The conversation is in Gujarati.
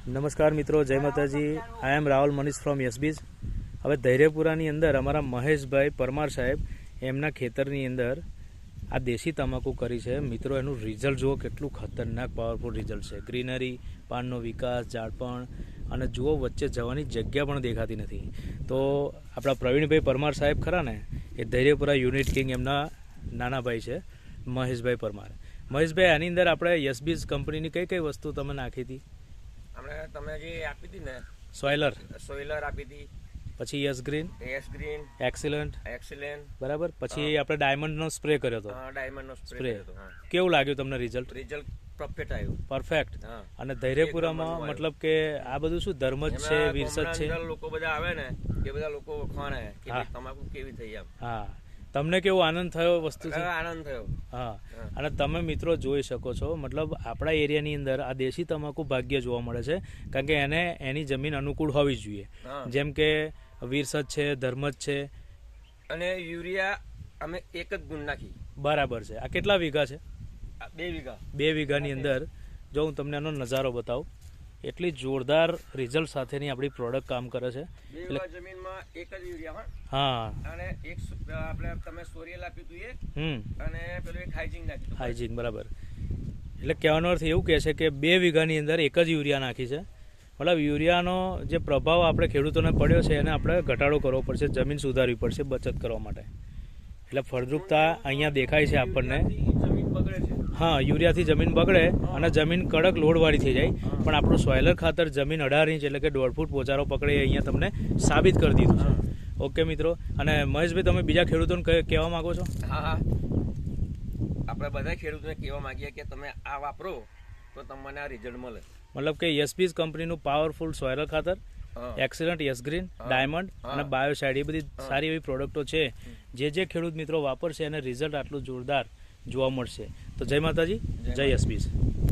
નમસ્કાર મિત્રો, જય માતાજી. આઈ એમ રાહુલ મનીષ ફ્રોમ યસબીજ. હવે ધૈર્યપુરાની અંદર અમારા મહેશભાઈ પરમાર સાહેબ એમના ખેતરની અંદર આ દેશી તમાકુ કરી છે. મિત્રો, એનું રિઝલ્ટ જુઓ, કેટલું ખતરનાક પાવરફુલ રિઝલ્ટ છે. ગ્રીનરી, પાનનો વિકાસ, ઝાડપણ, અને જુઓ વચ્ચે જવાની જગ્યા પણ દેખાતી નથી. તો આપણા પ્રવીણભાઈ પરમાર સાહેબ ખરા ને, એ ધૈર્યપુરા યુનિટ કિંગ એમના નાના ભાઈ છે મહેશભાઈ પરમાર. મહેશભાઈ, આની અંદર આપણે યસબીજ કંપનીની કઈ કઈ વસ્તુ તમે નાખી હતી? તમે જે આપી હતી ને, સોઇલર આપી હતી, પછી યસ ગ્રીન, એક્સિલન્ટ, બરાબર. પછી આપણે ડાયમંડનો સ્પ્રે કર્યો હતો. ડાયમંડનો સ્પ્રે. કેવું લાગ્યું તમને રિઝલ્ટ? પરફેક્ટ આવ્યું. પરફેક્ટ. અને ધૈર્યપુરામાં મતલબ કે આ બધું શું ધર્મ જ છે, વિરસત છે, લોકો બધા આવે ને, એ બધા લોકો વખાણે કે તમાકુ કેવી થઈ એમ. હા, તમને કેવો આનંદ થયો વસ્તુ? આનંદ થયો. હા, અને તમે મિત્રો જોઈ શકો છો, મતલબ આપણા એરિયાની અંદર આ દેશી તમાકુ ભાગ્ય જોવા મળે છે, કારણ કે એને એની જમીન અનુકૂળ હોવી જોઈએ. જેમ કે વિરસત છે, ધર્મજ છે. અને યુરિયા અમે એક જ ગુણ નાખી. બરાબર છે. આ કેટલા વીઘા છે? 2 વીઘા. 2 વીઘાની અંદર જો હું તમને એનો નજારો બતાવું, એટલી જોરદાર રિઝલ્ટ સાથેની આપણી પ્રોડક્ટ કામ કરે છે. એટલે જમીનમાં એક જ યુરિયા. હા, અને એક આપણે તમે સોરિયલ આપ્યું હતું અને પેલું એક હાઇજિંગ નાખ્યું. હાઇજિંગ, બરાબર. એટલે કહેવાનો અર્થ એવું કહે છે કે 2 વીઘાની અંદર એક જ યુરિયા નાખી છે. મતલબ યુરિયાનો જે પ્રભાવ આપણે ખેડૂતોને પડ્યો છે એને આપણે ઘટાડો કરવો પડશે, જમીન સુધારવી પડશે બચત કરવા માટે. એટલે ફળદ્રુપતા અહીંયા દેખાય છે આપણને. જમીન બગડે છે. હા, યુરિયાથી જમીન બગડે અને જમીન કડક લોડવાળી થઈ જાય, પણ આપણું સોઇલર ખાતર જમીન 18 ઇંચ એટલે કે 1.5 ફૂટ પોચારો પકડે અહીંયા તમને સાબિત કરી દીધું છે. ઓકે મિત્રો. અને મહેશભાઈ, તમે બીજા ખેડૂતોને કહેવા માંગો છો? હા, આપણે બધા ખેડૂતોને કહેવા માંગીએ કે તમે આ વાપરો તો તમને આ રિઝલ્ટ મળે. મતલબ કે યસબીજ કંપનીનું પાવરફુલ સોઇલર ખાતર, એક્સિલન્ટ, યસ ગ્રીન, ડાયમંડ અને બાયોસાઇડ, એ બધી સારી એવી પ્રોડક્ટો છે. જે ખેડૂત મિત્રો વાપરશે એને રિઝલ્ટ આટલું જોરદાર જોવા મળશે. તો જય માતાજી, જય યસબીજ.